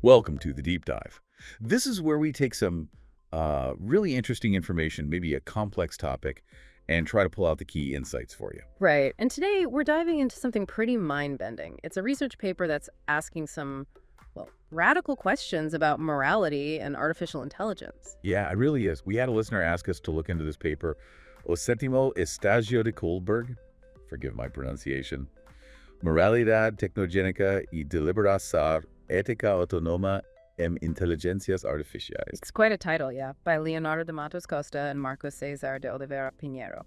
Welcome to the Deep Dive. This is where we take some really interesting information, maybe a complex topic, and try to pull out the key insights for you. Right. And today we're diving into something pretty mind-bending. It's a research paper that's asking some, well, radical questions about morality and artificial intelligence. Yeah, it really is. We had a listener ask us to look into this paper, O Sétimo Estágio de Kohlberg, forgive my pronunciation, Moralidade, Tecnogênica y Deliberação, Ética, Autônoma, Inteligências, Artificiais. It's quite a title, yeah, by Leonardo Costa and Marcos Cesar de Oliveira Pinheiro.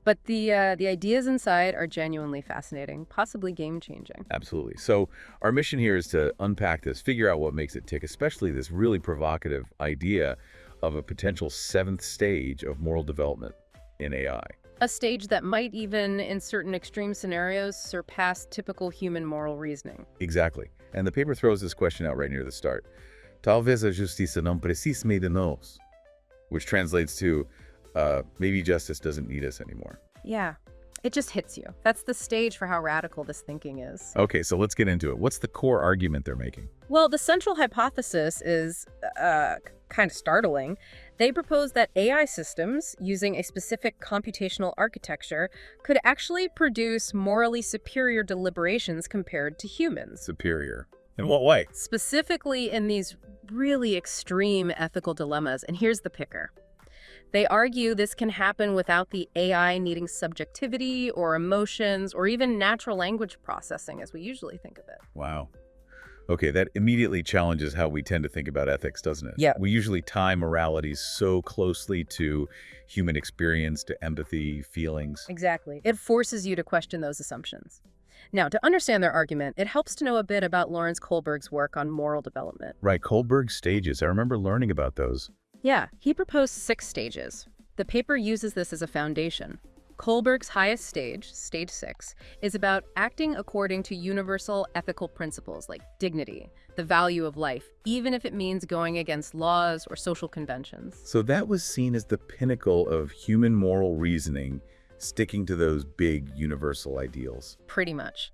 But the ideas inside are genuinely fascinating, possibly game-changing. Absolutely. So our mission here is to unpack this, figure out what makes it tick, especially this really provocative idea of a potential seventh stage of moral development in AI. A stage that might even, in certain extreme scenarios, surpass typical human moral reasoning. Exactly. And the paper throws this question out right near the start. Talvez a justiça não precise de nós, which translates to, maybe justice doesn't need us anymore. Yeah, it just hits you. That's the stage for how radical this thinking is. Okay, so let's get into it. What's the core argument they're making? Well, the central hypothesis is kind of startling. They propose that AI systems, using a specific computational architecture, could actually produce morally superior deliberations compared to humans. Superior. In what way? Specifically in these really extreme ethical dilemmas. And here's the picker. They argue this can happen without the AI needing subjectivity or emotions or even natural language processing as we usually think of it. Wow. Okay, that immediately challenges how we tend to think about ethics, doesn't it? Yeah. We usually tie morality so closely to human experience, to empathy, feelings. Exactly. It forces you to question those assumptions. Now, to understand their argument, it helps to know a bit about Lawrence Kohlberg's work on moral development. Right, Kohlberg stages. I remember learning about those. Yeah, he proposed 6 stages. The paper uses this as a foundation. Kohlberg's highest stage, stage 6, is about acting according to universal ethical principles like dignity, the value of life, even if it means going against laws or social conventions. So that was seen as the pinnacle of human moral reasoning, sticking to those big universal ideals. Pretty much.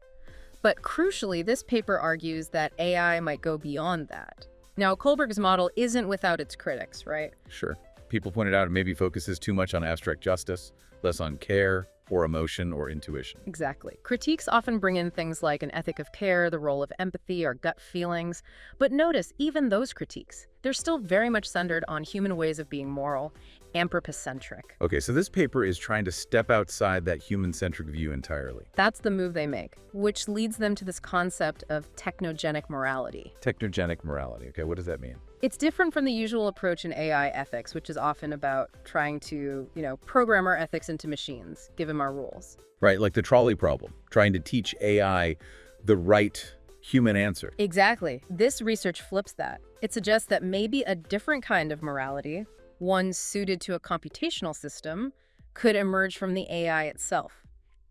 But crucially, this paper argues that AI might go beyond that. Now, Kohlberg's model isn't without its critics, right? Sure. People pointed out it maybe focuses too much on abstract justice, less on care or emotion or intuition. Exactly. Critiques often bring in things like an ethic of care, the role of empathy, or gut feelings. But notice, even those critiques, they're still very much centered on human ways of being moral, anthropocentric. Okay, so this paper is trying to step outside that human-centric view entirely. That's the move they make, which leads them to this concept of technogenic morality. Technogenic morality. Okay, what does that mean? It's different from the usual approach in AI ethics, which is often about trying to, program our ethics into machines, give them our rules. Right, like the trolley problem, trying to teach AI the right human answer. Exactly. This research flips that. It suggests that maybe a different kind of morality, one suited to a computational system, could emerge from the AI itself.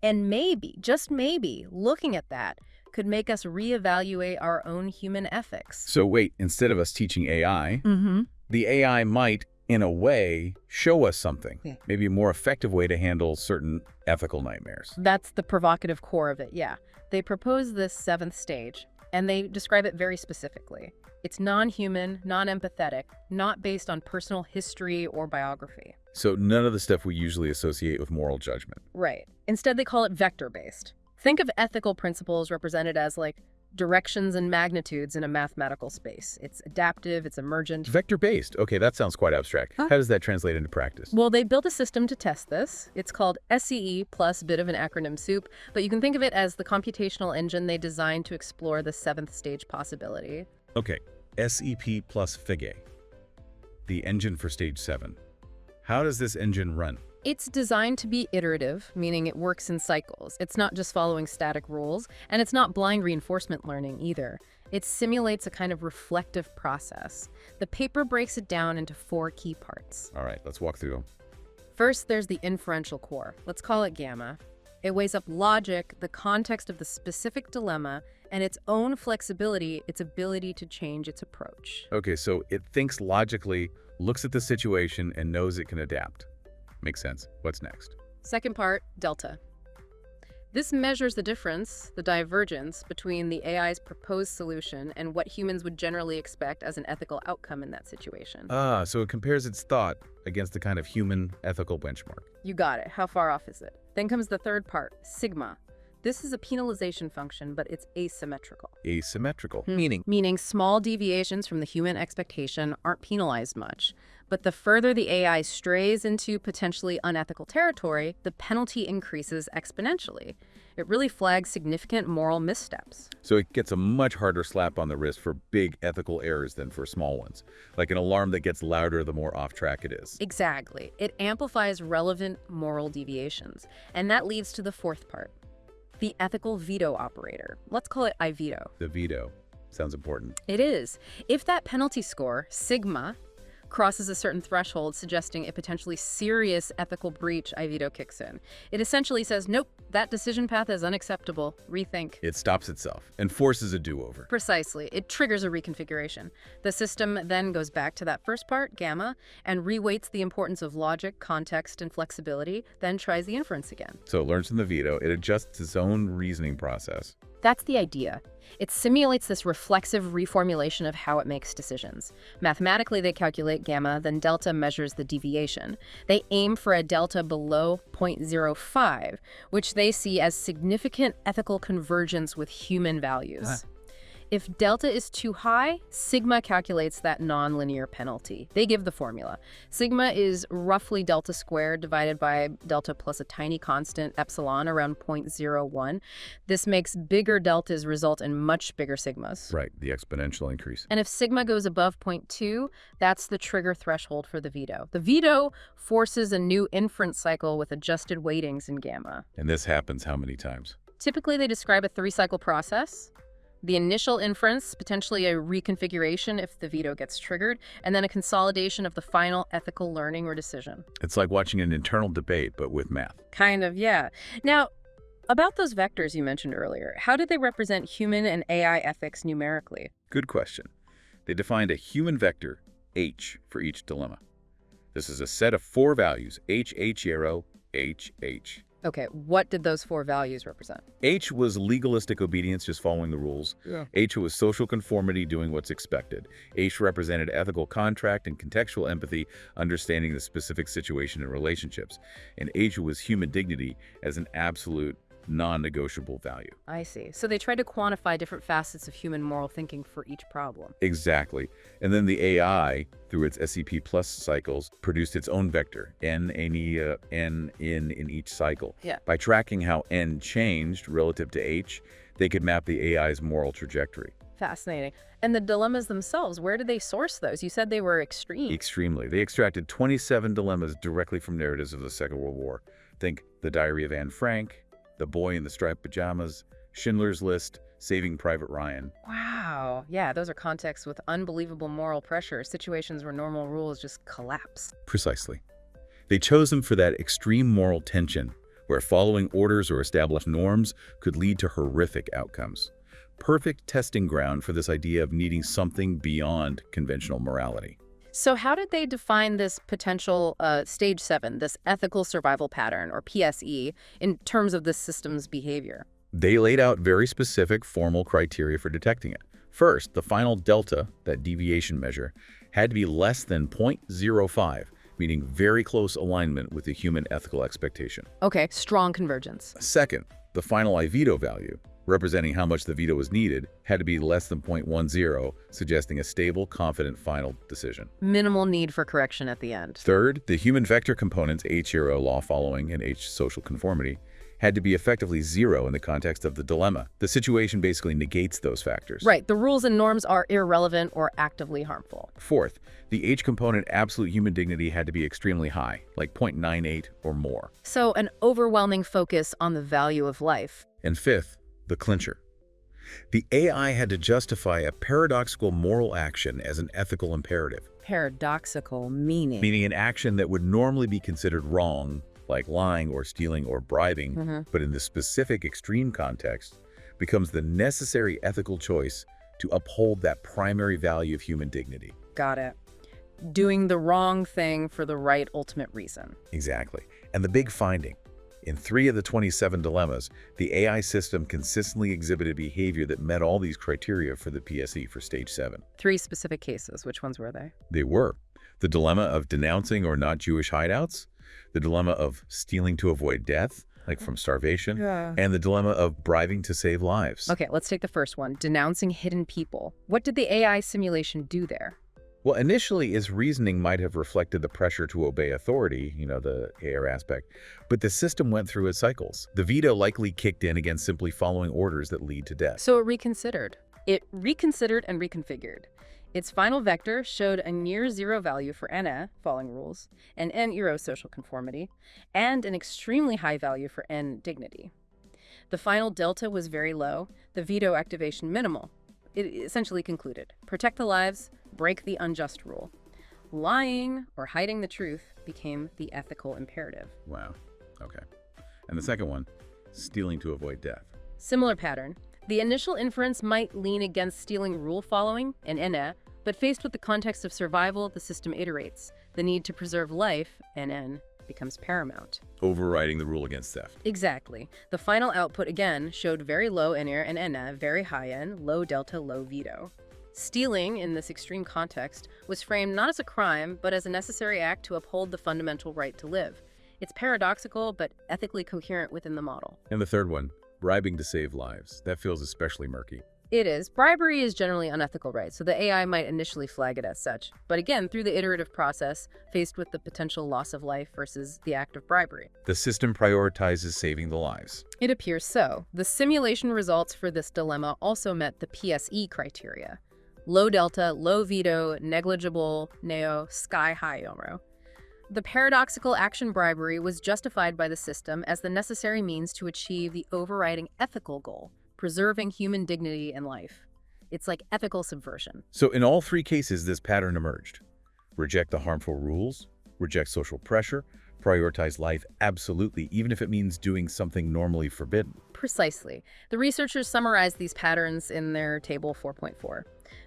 And maybe, just maybe, looking at that could make us reevaluate our own human ethics. So wait, instead of us teaching AI, the AI might, in a way, show us something. Yeah. Maybe a more effective way to handle certain ethical nightmares. That's the provocative core of it, yeah. They propose this 7th stage, and they describe it very specifically. It's non-human, non-empathetic, not based on personal history or biography. So none of the stuff we usually associate with moral judgment. Right. Instead, they call it vector-based. Think of ethical principles represented as like directions and magnitudes in a mathematical space. It's adaptive, it's emergent. Vector-based. Okay, that sounds quite abstract. How does that translate into practice? Well, they built a system to test this. It's called SCE plus bit of an acronym soup, but you can think of it as the computational engine they designed to explore the 7th stage possibility. Okay, SEP plus FIGE, the engine for stage 7. How does this engine run? It's designed to be iterative, meaning it works in cycles. It's not just following static rules, and it's not blind reinforcement learning either. It simulates a kind of reflective process. The paper breaks it down into 4 key parts. All right, let's walk through them. First, there's the inferential core. Let's call it gamma. It weighs up logic, the context of the specific dilemma, and its own flexibility, its ability to change its approach. Okay, so it thinks logically, looks at the situation, and knows it can adapt. Makes sense. What's next? Second part, delta. This measures the difference, the divergence, between the AI's proposed solution and what humans would generally expect as an ethical outcome in that situation. So it compares its thought against the kind of human ethical benchmark. You got it. How far off is it? Then comes the third part, sigma. This is a penalization function, but it's asymmetrical. Asymmetrical, Meaning small deviations from the human expectation aren't penalized much. But the further the AI strays into potentially unethical territory, the penalty increases exponentially. It really flags significant moral missteps. So it gets a much harder slap on the wrist for big ethical errors than for small ones. Like an alarm that gets louder the more off track it is. Exactly. It amplifies relevant moral deviations. And that leads to the fourth part. The ethical veto operator. Let's call it I veto. The veto. Sounds important. It is. If that penalty score, sigma, crosses a certain threshold suggesting a potentially serious ethical breach, I veto kicks in. It essentially says, nope, that decision path is unacceptable. Rethink. It stops itself and forces a do-over. Precisely. It triggers a reconfiguration. The system then goes back to that first part, gamma, and reweights the importance of logic, context, and flexibility, then tries the inference again. So it learns from the veto, it adjusts its own reasoning process. That's the idea. It simulates this reflexive reformulation of how it makes decisions. Mathematically, they calculate gamma, then delta measures the deviation. They aim for a delta below 0.05, which they see as significant ethical convergence with human values. If delta is too high, sigma calculates that nonlinear penalty. They give the formula. Sigma is roughly delta squared divided by delta plus a tiny constant, epsilon, around 0.01. This makes bigger deltas result in much bigger sigmas. Right, the exponential increase. And if sigma goes above 0.2, that's the trigger threshold for the veto. The veto forces a new inference cycle with adjusted weightings in gamma. And this happens how many times? Typically, they describe a 3-cycle process. The initial inference, potentially a reconfiguration if the veto gets triggered, and then a consolidation of the final ethical learning or decision. It's like watching an internal debate, but with math. Kind of, yeah. Now, about those vectors you mentioned earlier, how did they represent human and AI ethics numerically? Good question. They defined a human vector, H, for each dilemma. This is a set of 4 values, H, H, arrow, H, H. Okay, what did those 4 values represent? H was legalistic obedience, just following the rules. Yeah. H was social conformity, doing what's expected. H represented ethical contract and contextual empathy, understanding the specific situation and relationships. And H was human dignity as an absolute non-negotiable value. I see. So they tried to quantify different facets of human moral thinking for each problem. Exactly. And then the AI, through its SCP plus cycles, produced its own vector, N in each cycle. Yeah. By tracking how N changed relative to H, they could map the AI's moral trajectory. Fascinating. And the dilemmas themselves, where did they source those? You said they were extreme. Extremely. They extracted 27 dilemmas directly from narratives of the Second World War. Think The Diary of Anne Frank, The Boy in the Striped Pajamas, Schindler's List, Saving Private Ryan. Wow. Yeah, those are contexts with unbelievable moral pressure, situations where normal rules just collapse. Precisely. They chose them for that extreme moral tension, where following orders or established norms could lead to horrific outcomes. Perfect testing ground for this idea of needing something beyond conventional morality. So how did they define this potential stage 7, this ethical survival pattern, or PSE, in terms of the system's behavior? They laid out very specific formal criteria for detecting it. First, the final delta, that deviation measure, had to be less than 0.05, meaning very close alignment with the human ethical expectation. Okay, strong convergence. Second, the final I veto value, representing how much the veto was needed, had to be less than 0.10, suggesting a stable, confident final decision. Minimal need for correction at the end. Third, the human vector components, H hero, law following, and H social conformity, had to be effectively 0 in the context of the dilemma. The situation basically negates those factors. Right, the rules and norms are irrelevant or actively harmful. Fourth, the H component absolute human dignity had to be extremely high, like 0.98 or more. So an overwhelming focus on the value of life. And fifth, the clincher. The AI had to justify a paradoxical moral action as an ethical imperative. Paradoxical meaning. Meaning an action that would normally be considered wrong, like lying or stealing or bribing, but in the specific extreme context, becomes the necessary ethical choice to uphold that primary value of human dignity. Got it. Doing the wrong thing for the right ultimate reason. Exactly. And the big finding, In 3 of the 27 dilemmas, the AI system consistently exhibited behavior that met all these criteria for the PSE for Stage 7. 3 specific cases. Which ones were they? They were the dilemma of denouncing or not Jewish hideouts, the dilemma of stealing to avoid death, like from starvation, and the dilemma of bribing to save lives. Okay, let's take the first one, denouncing hidden people. What did the AI simulation do there? Well, initially, its reasoning might have reflected the pressure to obey authority, the AR aspect, but the system went through its cycles. The veto likely kicked in against simply following orders that lead to death. So it reconsidered. It reconsidered and reconfigured. Its final vector showed a near zero value for NA, following rules, and N euro social conformity, and an extremely high value for N dignity. The final delta was very low, the veto activation minimal. It essentially concluded, protect the lives, break the unjust rule. Lying or hiding the truth became the ethical imperative. Wow. Okay. And the second one, stealing to avoid death. Similar pattern. The initial inference might lean against stealing rule following and NA, but faced with the context of survival, the system iterates. The need to preserve life, NN, becomes paramount. Overriding the rule against theft. Exactly. The final output, again, showed very low NR and NA, very high N, low delta, low veto. Stealing, in this extreme context, was framed not as a crime, but as a necessary act to uphold the fundamental right to live. It's paradoxical, but ethically coherent within the model. And the third one, bribing to save lives. That feels especially murky. It is. Bribery is generally unethical, right? So the AI might initially flag it as such. But again, through the iterative process, faced with the potential loss of life versus the act of bribery. The system prioritizes saving the lives. It appears so. The simulation results for this dilemma also met the PSE criteria. Low delta, low veto, negligible, neo, sky high omro. The paradoxical action bribery was justified by the system as the necessary means to achieve the overriding ethical goal, preserving human dignity and life. It's like ethical subversion. So in all 3 cases, this pattern emerged. Reject the harmful rules, reject social pressure, prioritize life absolutely, even if it means doing something normally forbidden. Precisely. The researchers summarized these patterns in their table 4.4.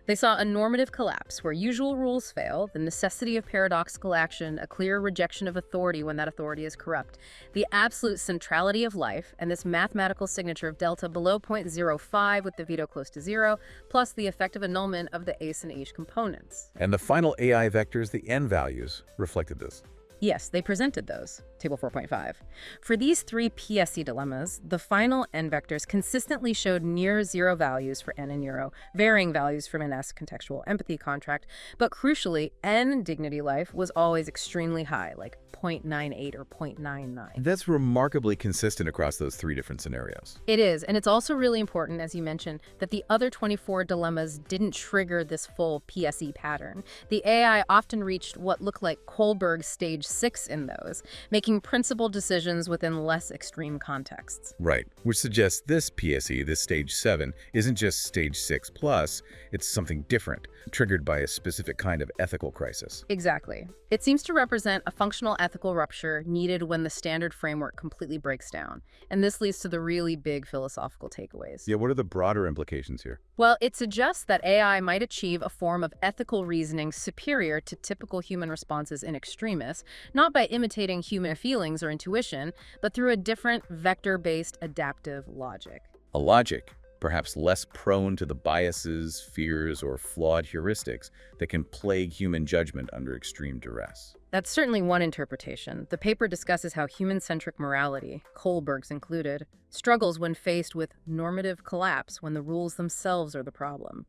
They saw a normative collapse where usual rules fail, the necessity of paradoxical action, a clear rejection of authority when that authority is corrupt, the absolute centrality of life, and this mathematical signature of delta below 0.05 with the veto close to 0, plus the effective annulment of the ACE and H components. And the final AI vectors, the N values, reflected this. Yes, they presented those, table 4.5. For these 3 PSE dilemmas, the final N vectors consistently showed near zero values for N and euro, varying values from NS contextual empathy contract, but crucially, N dignity life was always extremely high, like 0.98 or 0.99. That's remarkably consistent across those 3 different scenarios. It is, and it's also really important, as you mentioned, that the other 24 dilemmas didn't trigger this full PSE pattern. The AI often reached what looked like Kohlberg stage 6 in those, making principled decisions within less extreme contexts. Right, which suggests this PSE, this stage 7, isn't just stage 6 plus, it's something different, triggered by a specific kind of ethical crisis. Exactly. It seems to represent a functional ethical rupture needed when the standard framework completely breaks down. And this leads to the really big philosophical takeaways. Yeah, what are the broader implications here? Well, it suggests that AI might achieve a form of ethical reasoning superior to typical human responses in extremis, not by imitating human feelings or intuition, but through a different vector-based adaptive logic. A logic, perhaps less prone to the biases, fears, or flawed heuristics that can plague human judgment under extreme duress. That's certainly one interpretation. The paper discusses how human-centric morality, Kohlberg's included, struggles when faced with normative collapse when the rules themselves are the problem.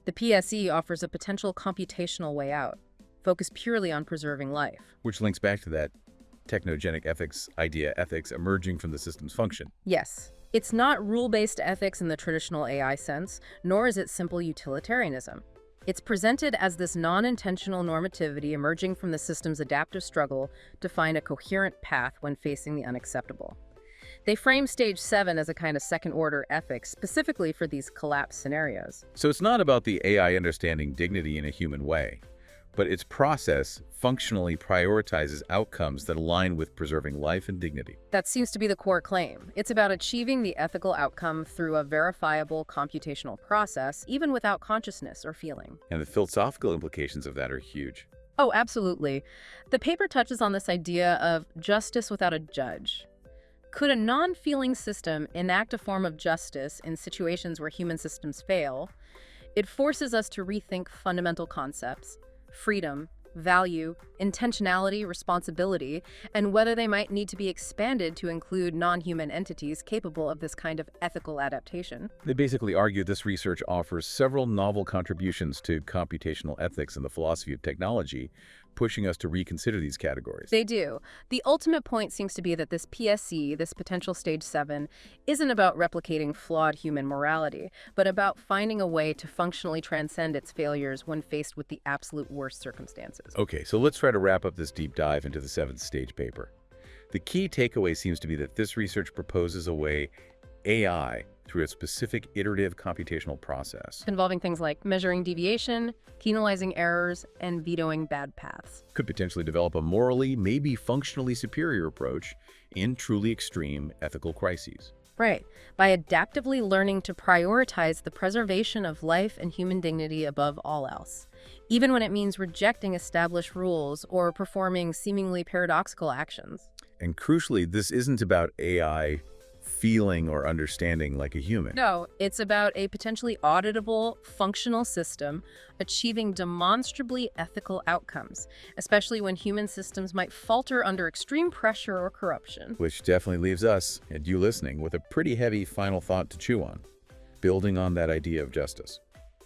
The PSE offers a potential computational way out, focused purely on preserving life. Which links back to that technogenic ethics idea, ethics emerging from the system's function. Yes. It's not rule-based ethics in the traditional AI sense, nor is it simple utilitarianism. It's presented as this non-intentional normativity emerging from the system's adaptive struggle to find a coherent path when facing the unacceptable. They frame stage 7 as a kind of second-order ethics specifically for these collapse scenarios. So it's not about the AI understanding dignity in a human way, but its process functionally prioritizes outcomes that align with preserving life and dignity. That seems to be the core claim. It's about achieving the ethical outcome through a verifiable computational process, even without consciousness or feeling. And the philosophical implications of that are huge. Oh, absolutely. The paper touches on this idea of justice without a judge. Could a non-feeling system enact a form of justice in situations where human systems fail? It forces us to rethink fundamental concepts: freedom, value, intentionality, responsibility, and whether they might need to be expanded to include non-human entities capable of this kind of ethical adaptation. They basically argue this research offers several novel contributions to computational ethics and the philosophy of technology, pushing us to reconsider these categories. They do. The ultimate point seems to be that this PSE, this potential stage 7, isn't about replicating flawed human morality, but about finding a way to functionally transcend its failures when faced with the absolute worst circumstances. Okay, so let's try to wrap up this deep dive into the 7th stage paper. The key takeaway seems to be that this research proposes a way AI, through a specific iterative computational process, Involving things like measuring deviation, penalizing errors, and vetoing bad paths. could potentially develop a morally, maybe functionally superior approach in truly extreme ethical crises. Right. By adaptively learning to prioritize the preservation of life and human dignity above all else, even when it means rejecting established rules or performing seemingly paradoxical actions. And crucially, this isn't about AI feeling or understanding like a human. No, it's about a potentially auditable, functional system achieving demonstrably ethical outcomes, especially when human systems might falter under extreme pressure or corruption. Which definitely leaves us, and you listening, with a pretty heavy final thought to chew on, building on that idea of justice.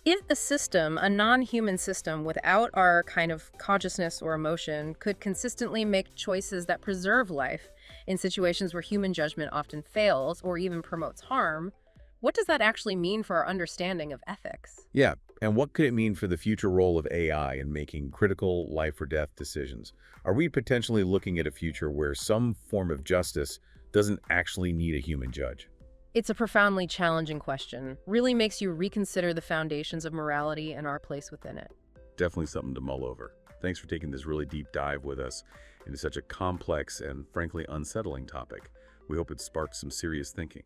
If a system, a non-human system without our kind of consciousness or emotion, could consistently make choices that preserve life in situations where human judgment often fails or even promotes harm, what does that actually mean for our understanding of ethics? Yeah, and what could it mean for the future role of AI in making critical life or death decisions? Are we potentially looking at a future where some form of justice doesn't actually need a human judge? It's a profoundly challenging question. Really makes you reconsider the foundations of morality and our place within it. Definitely something to mull over. Thanks for taking this really deep dive with us into such a complex and frankly unsettling topic. We hope it sparked some serious thinking.